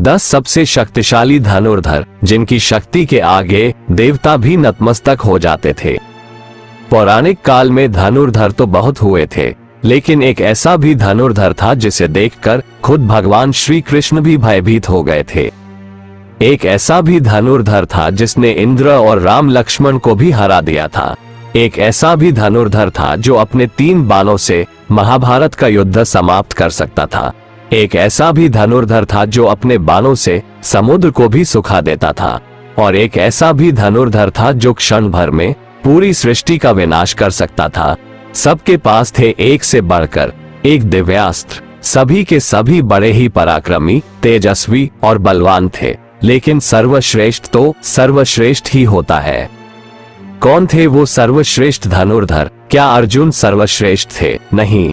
10 सबसे शक्तिशाली धनुर्धर जिनकी शक्ति के आगे देवता भी नतमस्तक हो जाते थे। पौराणिक काल में धनुर्धर तो बहुत हुए थे, लेकिन एक ऐसा भी धनुर्धर था जिसे देखकर खुद भगवान श्री कृष्ण भी भयभीत हो गए थे। एक ऐसा भी धनुर्धर था जिसने इंद्र और राम लक्ष्मण को भी हरा दिया था। एक ऐसा भी धनुर्धर था जो अपने 3 बाणों से महाभारत का युद्ध समाप्त कर सकता था। एक ऐसा भी धनुर्धर था जो अपने बाणों से समुद्र को भी सुखा देता था। और एक ऐसा भी धनुर्धर था जो क्षण भर में पूरी सृष्टि का विनाश कर सकता था। सबके पास थे एक से बढ़कर एक दिव्यास्त्र। सभी के सभी बड़े ही पराक्रमी, तेजस्वी और बलवान थे, लेकिन सर्वश्रेष्ठ तो सर्वश्रेष्ठ ही होता है। कौन थे वो सर्वश्रेष्ठ धनुर्धर? क्या अर्जुन सर्वश्रेष्ठ थे? नहीं।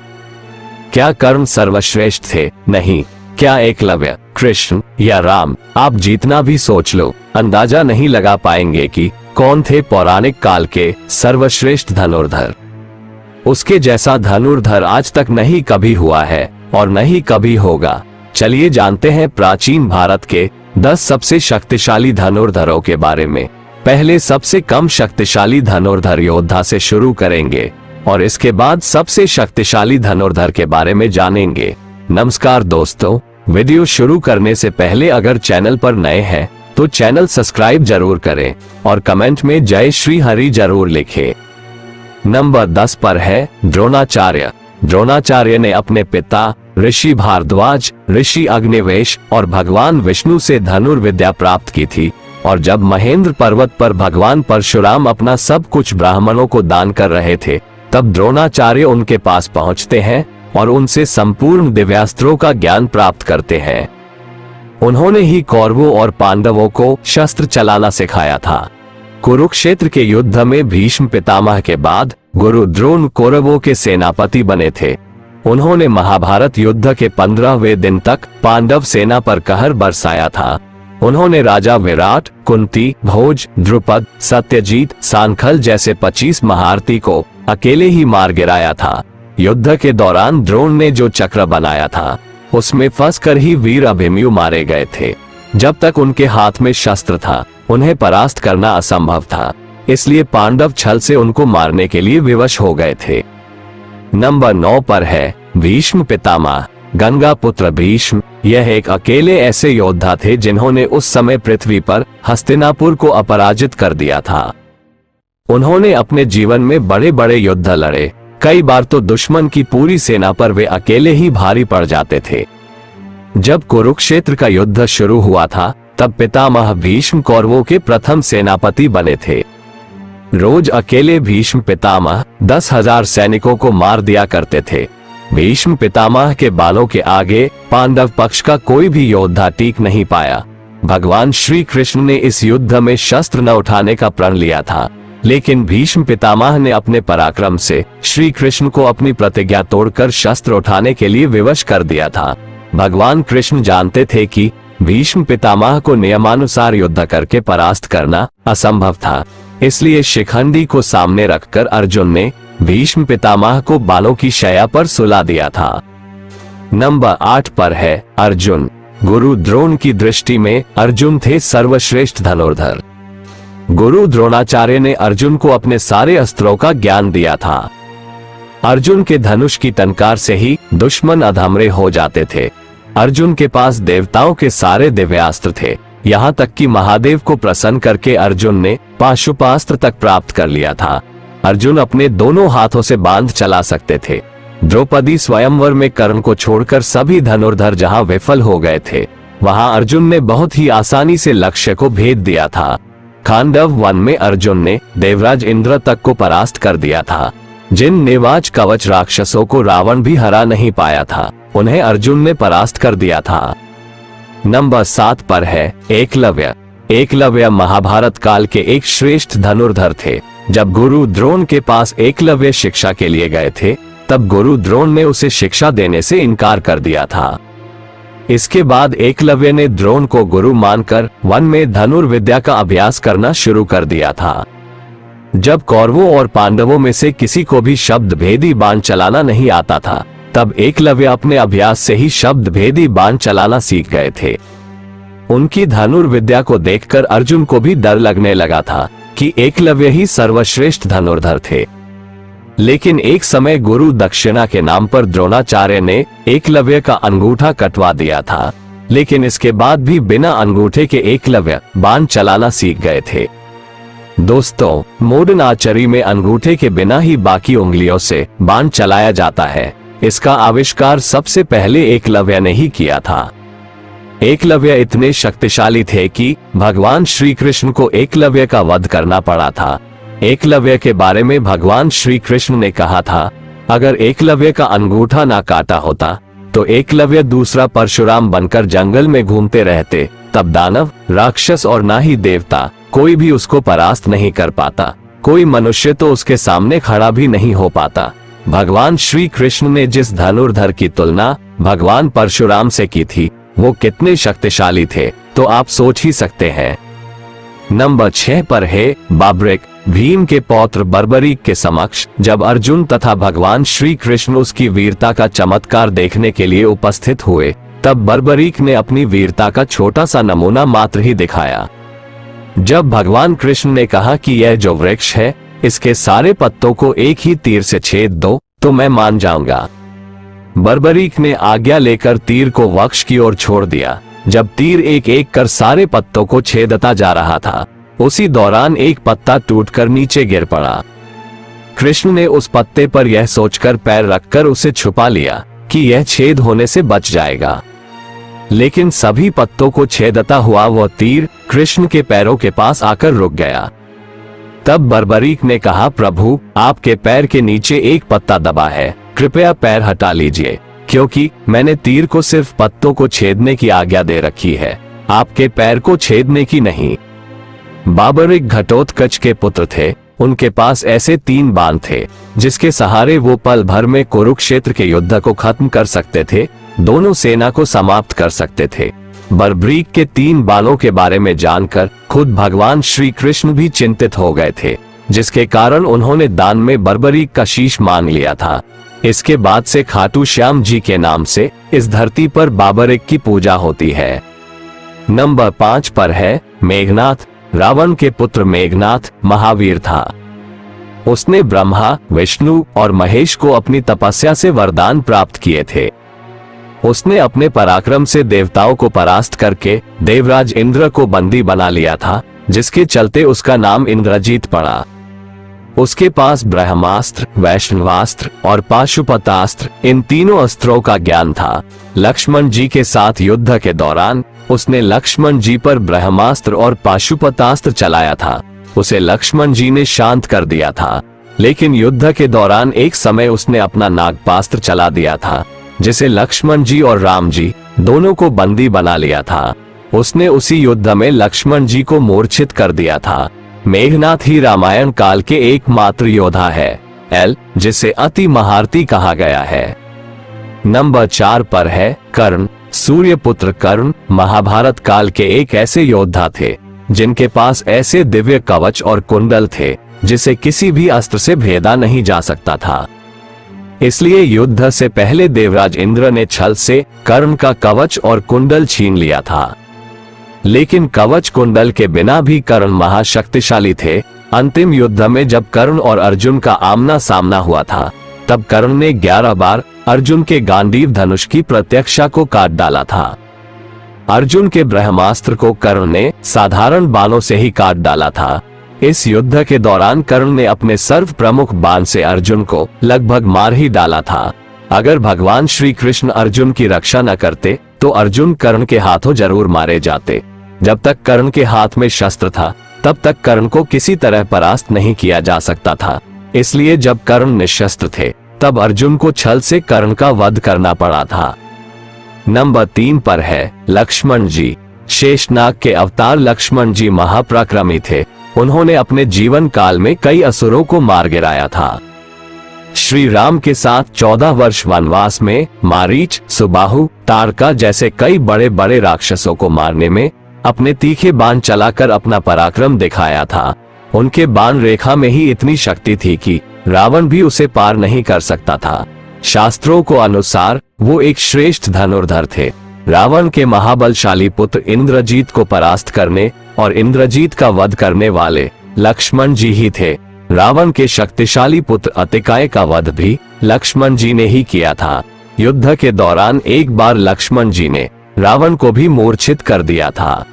क्या कर्ण सर्वश्रेष्ठ थे? नहीं। क्या एकलव्य, कृष्ण या राम? आप जितना भी सोच लो, अंदाजा नहीं लगा पाएंगे कि कौन थे पौराणिक काल के सर्वश्रेष्ठ धनुर्धर। उसके जैसा धनुर्धर आज तक नहीं कभी हुआ है और नहीं कभी होगा। चलिए जानते हैं प्राचीन भारत के 10 सबसे शक्तिशाली धनुर्धरों के बारे में। पहले सबसे कम शक्तिशाली धनुर्धर योद्धा से शुरू करेंगे और इसके बाद सबसे शक्तिशाली धनुर्धर के बारे में जानेंगे। नमस्कार दोस्तों, वीडियो शुरू करने से पहले अगर चैनल पर नए हैं तो चैनल सब्सक्राइब जरूर करें और कमेंट में जय श्री हरि जरूर लिखें। नंबर 10 पर है द्रोणाचार्य। द्रोणाचार्य ने अपने पिता ऋषि भारद्वाज, ऋषि अग्निवेश और भगवान विष्णु से धनुर्विद्या प्राप्त की थी। और जब महेंद्र पर्वत पर भगवान परशुराम अपना सब कुछ ब्राह्मणों को दान कर रहे थे, तब द्रोणाचार्य उनके पास पहुंचते हैं और उनसे संपूर्ण दिव्यास्त्रों का ज्ञान प्राप्त करते हैं। उन्होंने ही कौरवों और पांडवों को शस्त्र चलाना सिखाया था। कुरुक्षेत्र के युद्ध में भीष्म पितामह के बाद गुरु द्रोण कौरवों के सेनापति बने थे। उन्होंने महाभारत युद्ध के 15वें दिन तक पांडव सेना पर कहर बरसाया था। उन्होंने राजा विराट, कुंती, भोज, द्रुपद, सत्यजीत, सांखल जैसे 25 महारथी को अकेले ही मार गिराया था। युद्ध के दौरान द्रोण ने जो चक्र बनाया था उसमें फंसकर ही वीर अभिमन्यु मारे गए थे। जब तक उनके हाथ में शस्त्र था उन्हें परास्त करना असंभव था, इसलिए पांडव छल से उनको मारने के लिए विवश हो गए थे। नंबर 9 पर है भीष्म पितामह। गंगा पुत्र भीष्म यह एक अकेले ऐसे योद्धा थे जिन्होंने उस समय पृथ्वी पर हस्तिनापुर को अपराजित कर दिया था। उन्होंने अपने जीवन में बड़े बड़े युद्ध लड़े। कई बार तो दुश्मन की पूरी सेना पर वे अकेले ही भारी पड़ जाते थे। जब कुरुक्षेत्र का युद्ध शुरू हुआ था तब पितामह भीष्म कौरवों के प्रथम सेनापति बने थे। रोज अकेले भीष्म पितामह 10,000 सैनिकों को मार दिया करते थे। भीष्म पितामह के बालों के आगे पांडव पक्ष का कोई भी योद्धा टिक नहीं पाया। भगवान श्री कृष्ण ने इस युद्ध में शस्त्र न उठाने का प्रण लिया था, लेकिन भीष्म पितामह ने अपने पराक्रम से श्री कृष्ण को अपनी प्रतिज्ञा तोड़कर शस्त्र उठाने के लिए विवश कर दिया था। भगवान कृष्ण जानते थे कि भीष्म पितामह को नियमानुसार युद्ध करके परास्त करना असंभव था, इसलिए शिखंडी को सामने रखकर अर्जुन ने भीष्म पितामह को बालों की शैया पर सुला दिया था। नंबर 8 पर है अर्जुन। गुरु द्रोण की दृष्टि में अर्जुन थे सर्वश्रेष्ठ धनुर्धर। गुरु द्रोणाचार्य ने अर्जुन को अपने सारे अस्त्रों का ज्ञान दिया था। अर्जुन के धनुष की टंकार से ही दुश्मन अधमरे हो जाते थे। अर्जुन के पास देवताओं के सारे दिव्यास्त्र थे, यहाँ तक कि महादेव को प्रसन्न करके अर्जुन ने पाशुपास्त्र तक प्राप्त कर लिया था। अर्जुन अपने दोनों हाथों से बांध चला सकते थे। द्रौपदी स्वयंवर में कर्ण को छोड़कर सभी धनुर्धर जहां विफल हो गए थे, वहां अर्जुन ने बहुत ही आसानी से लक्ष्य को भेद दिया था। खांडव वन में अर्जुन ने देवराज इंद्र तक को परास्त कर दिया था। जिन निवाज कवच राक्षसों को रावण भी हरा नहीं पाया था, उन्हें अर्जुन ने परास्त कर दिया था। नंबर 7 पर है एकलव्य। एकलव्य महाभारत काल के एक श्रेष्ठ धनुर्धर थे। जब गुरु द्रोण के पास एकलव्य शिक्षा के लिए गए थे, तब गुरु द्रोण ने उसे शिक्षा देने से इनकार कर दिया था। इसके बाद एकलव्य ने द्रोण को गुरु मानकर वन में धनुर्विद्या का अभ्यास करना शुरू कर दिया था। जब कौरवों और पांडवों में से किसी को भी शब्द भेदी बाण चलाना नहीं आता था, तब एकलव्य अपने अभ्यास से ही शब्द भेदी बाण चलाना सीख गए थे। उनकी धनुर्विद्या को देखकर अर्जुन को भी डर लगने लगा था कि एकलव्य ही सर्वश्रेष्ठ धनुर्धर थे। लेकिन एक समय गुरु दक्षिणा के नाम पर द्रोणाचार्य ने एकलव्य का अंगूठा कटवा दिया था, लेकिन इसके बाद भी बिना अंगूठे के एकलव्य बाण चलाना सीख गए थे। दोस्तों, मॉडर्न आर्चरी में अंगूठे के बिना ही बाकी उंगलियों से बाण चलाया जाता है। इसका आविष्कार सबसे पहले एकलव्य ने ही किया था। एकलव्य इतने शक्तिशाली थे कि भगवान श्री कृष्ण को एकलव्य का वध करना पड़ा था। एकलव्य के बारे में भगवान श्री कृष्ण ने कहा था, अगर एकलव्य का अंगूठा ना काटा होता तो एकलव्य दूसरा परशुराम बनकर जंगल में घूमते रहते, तब दानव, राक्षस और ना ही देवता कोई भी उसको परास्त नहीं कर पाता। कोई मनुष्य तो उसके सामने खड़ा भी नहीं हो पाता। भगवान श्री कृष्ण ने जिस धनुर्धर की तुलना भगवान परशुराम से की थी, वो कितने शक्तिशाली थे तो आप सोच ही सकते हैं। नंबर 6 पर है बाबरिक। भीम के पौत्र बर्बरीक के समक्ष जब अर्जुन तथा भगवान श्री कृष्ण उसकी वीरता का चमत्कार देखने के लिए उपस्थित हुए, तब बर्बरीक ने अपनी वीरता का छोटा सा नमूना मात्र ही दिखाया। जब भगवान कृष्ण ने कहा कि यह जो वृक्ष है, इसके सारे पत्तों को एक ही तीर से छेद दो तो मैं मान जाऊंगा। बर्बरीक ने आज्ञा लेकर तीर को वृक्ष की ओर छोड़ दिया। जब तीर एक एक कर सारे पत्तों को छेदता जा रहा था, उसी दौरान एक पत्ता टूटकर नीचे गिर पड़ा। कृष्ण ने उस पत्ते पर यह सोचकर पैर रखकर उसे छुपा लिया कि यह छेद होने से बच जाएगा। लेकिन सभी पत्तों को छेदता हुआ वह तीर कृष्ण के पैरों के पास आकर रुक गया। तब बर्बरीक ने कहा, प्रभु, आपके पैर के नीचे एक पत्ता दबा है, कृपया पैर हटा लीजिए, क्योंकि मैंने तीर को सिर्फ पत्तों को छेदने की आज्ञा दे रखी है, आपके पैर को छेदने की नहीं। बाबरिक घटोत्कच के पुत्र थे। उनके पास ऐसे 3 बाण थे जिसके सहारे वो पल भर में कुरुक्षेत्र के युद्ध को खत्म कर सकते थे, दोनों सेना को समाप्त कर सकते थे। बर्बरीक के 3 बाणों के बारे में जानकर खुद भगवान श्री कृष्ण भी चिंतित हो गए थे, जिसके कारण उन्होंने दान में बर्बरीक का शीश मांग लिया था। इसके बाद से खाटू श्याम जी के नाम से इस धरती पर बाबरिक की पूजा होती है। नंबर 5 पर है मेघनाथ। रावण के पुत्र मेघनाथ महावीर था। उसने ब्रह्मा, विष्णु और महेश को अपनी तपस्या से वरदान प्राप्त किए थे। उसने अपने पराक्रम से देवताओं को परास्त करके देवराज इंद्र को बंदी बना लिया था, जिसके चलते उसका नाम इंद्रजीत पड़ा। उसके पास ब्रह्मास्त्र, वैष्णवास्त्र और पाशुपतास्त्र, इन तीनों अस्त्रों का ज्ञान था। लक्ष्मण जी के साथ युद्ध के दौरान उसने लक्ष्मण जी पर ब्रह्मास्त्र और पाशुपतास्त्र चलाया था। उसे लक्ष्मण जी ने शांत कर दिया था, लेकिन युद्ध के दौरान एक समय उसने अपना नागपास्त्र चला दिया था, जिसे लक्ष्मण जी और राम जी दोनों को बंदी बना लिया था। उसने उसी युद्ध में लक्ष्मण जी को मूर्छित कर दिया था। मेघनाथ ही रामायण काल के एकमात्र योद्धा है, जिसे अति महारथी कहा गया है। नंबर 4 पर है कर्ण। सूर्यपुत्र कर्ण महाभारत काल के एक ऐसे योद्धा थे जिनके पास ऐसे दिव्य कवच और कुंडल थे जिसे किसी भी अस्त्र से भेदा नहीं जा सकता था। इसलिए युद्ध से पहले देवराज इंद्र ने छल से कर्ण का कवच और कुंडल छीन लिया था। लेकिन कवच कुंडल के बिना भी कर्ण महाशक्तिशाली थे। अंतिम युद्ध में जब कर्ण और अर्जुन का आमना सामना हुआ था, तब कर्ण ने 11 बार अर्जुन के गांडीव धनुष की प्रत्यक्षा को काट डाला था। अर्जुन के ब्रह्मास्त्र को कर्ण ने साधारण बाणों से ही काट डाला था। इस युद्ध के दौरान कर्ण ने अपने सर्व प्रमुख बाण से अर्जुन को लगभग मार ही डाला था। अगर भगवान श्री कृष्ण अर्जुन की रक्षा न करते तो अर्जुन कर्ण के हाथों जरूर मारे जाते। जब तक कर्ण के हाथ में शस्त्र था, तब तक कर्ण को किसी तरह परास्त नहीं किया जा सकता था। इसलिए जब कर्ण निशस्त्र थे, तब अर्जुन को छल से कर्ण का वध करना पड़ा था। नंबर 3 पर है लक्ष्मण जी। शेषनाग के अवतार लक्ष्मण जी महापराक्रमी थे। उन्होंने अपने जीवन काल में कई असुरों को मार गिराया था। श्री राम के साथ 14 वर्ष वनवास में मारीच, सुबाहु, तारका जैसे कई बड़े बड़े राक्षसों को मारने में अपने तीखे बाण चलाकर अपना पराक्रम दिखाया था। उनके बाण रेखा में ही इतनी शक्ति थी कि रावण भी उसे पार नहीं कर सकता था। शास्त्रों को अनुसार वो एक श्रेष्ठ धनुर्धर थे। रावण के महाबलशाली पुत्र इंद्रजीत को परास्त करने और इंद्रजीत का वध करने वाले लक्ष्मण जी ही थे। रावण के शक्तिशाली पुत्र अतिकाय का वध भी लक्ष्मण जी ने ही किया था। युद्ध के दौरान एक बार लक्ष्मण जी ने रावण को भी मूर्छित कर दिया था।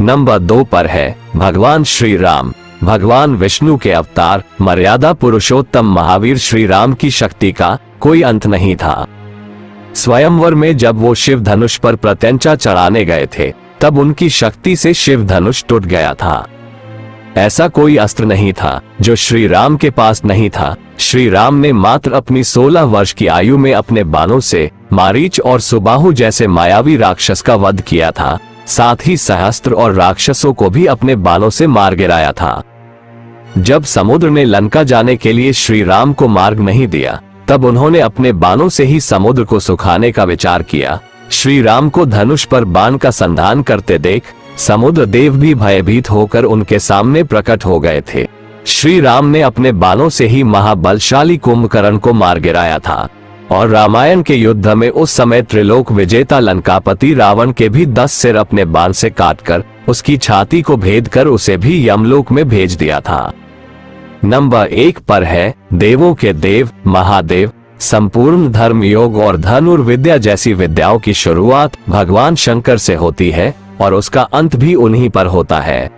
नंबर 2 पर है भगवान श्री राम। भगवान विष्णु के अवतार मर्यादा पुरुषोत्तम महावीर श्री राम की शक्ति का कोई अंत नहीं था। स्वयंवर में जब वो शिव धनुष पर प्रत्यंचा चढ़ाने गए थे तब उनकी शक्ति से शिव धनुष टूट गया था। ऐसा कोई अस्त्र नहीं था जो श्री राम के पास नहीं था। श्री राम ने मात्र अपनी 16 वर्ष की आयु में अपने बाणों से मारीच और सुबाहु जैसे मायावी राक्षस का वध किया था। साथ ही सहस्त्र और राक्षसों को भी अपने बाणों से मार गिराया था। जब समुद्र ने लंका जाने के लिए श्री राम को मार्ग नहीं दिया तब उन्होंने अपने बाणों से ही समुद्र को सुखाने का विचार किया। श्री राम को धनुष पर बाण का संधान करते देख समुद्र देव भी भयभीत होकर उनके सामने प्रकट हो गए थे। श्री राम ने अपने बाणों से ही महाबलशाली कुंभकर्ण को मार गिराया था और रामायण के युद्ध में उस समय त्रिलोक विजेता लंकापति रावण के भी 10 सिर अपने बाण से काटकर उसकी छाती को भेद कर उसे भी यमलोक में भेज दिया था। नंबर 1 पर है देवों के देव महादेव। संपूर्ण धर्म योग और धनुर्विद्या जैसी विद्याओं की शुरुआत भगवान शंकर से होती है और उसका अंत भी उन्हीं पर होता है।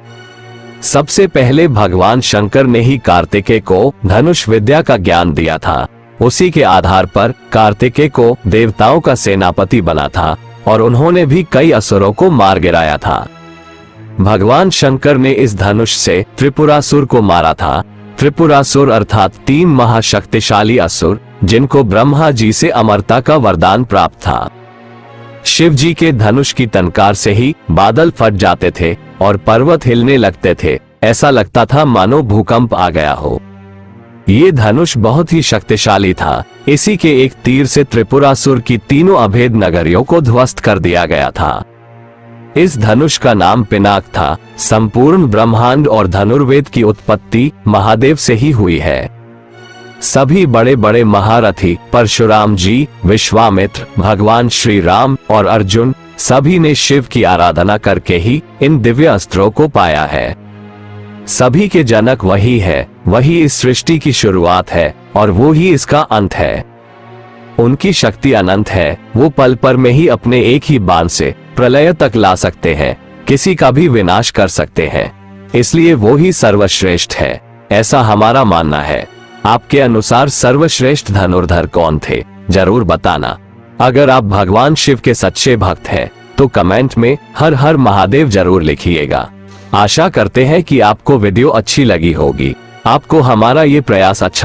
सबसे पहले भगवान शंकर ने ही कार्तिकेय को धनुष विद्या का ज्ञान दिया था। उसी के आधार पर कार्तिकेय को देवताओं का सेनापति बना था और उन्होंने भी कई असुरों को मार गिराया था। भगवान शंकर ने इस धनुष से त्रिपुरासुर को मारा था। त्रिपुरासुर अर्थात 3 महाशक्तिशाली असुर जिनको ब्रह्मा जी से अमरता का वरदान प्राप्त था। शिव जी के धनुष की टंकार से ही बादल फट जाते थे और पर्वत हिलने लगते थे। ऐसा लगता था मानो भूकंप आ गया हो। ये धनुष बहुत ही शक्तिशाली था। इसी के एक तीर से त्रिपुरासुर की तीनों अभेद नगरियों को ध्वस्त कर दिया गया था। इस धनुष का नाम पिनाक था। संपूर्ण ब्रह्मांड और धनुर्वेद की उत्पत्ति महादेव से ही हुई है। सभी बड़े बड़े महारथी परशुराम जी, विश्वामित्र, भगवान श्री राम और अर्जुन सभी ने शिव की आराधना करके ही इन दिव्य अस्त्रों को पाया है। सभी के जनक वही है, वही इस सृष्टि की शुरुआत है और वो ही इसका अंत है। उनकी शक्ति अनंत है। वो पल पर में ही अपने एक ही बाण से प्रलय तक ला सकते हैं, किसी का भी विनाश कर सकते हैं। इसलिए वो ही सर्वश्रेष्ठ है, ऐसा हमारा मानना है। आपके अनुसार सर्वश्रेष्ठ धनुर्धर कौन थे, जरूर बताना। अगर आप भगवान शिव के सच्चे भक्त हैं तो कमेंट में हर हर महादेव जरूर लिखिएगा। आशा करते हैं कि आपको वीडियो अच्छी लगी होगी। आपको हमारा ये प्रयास अच्छा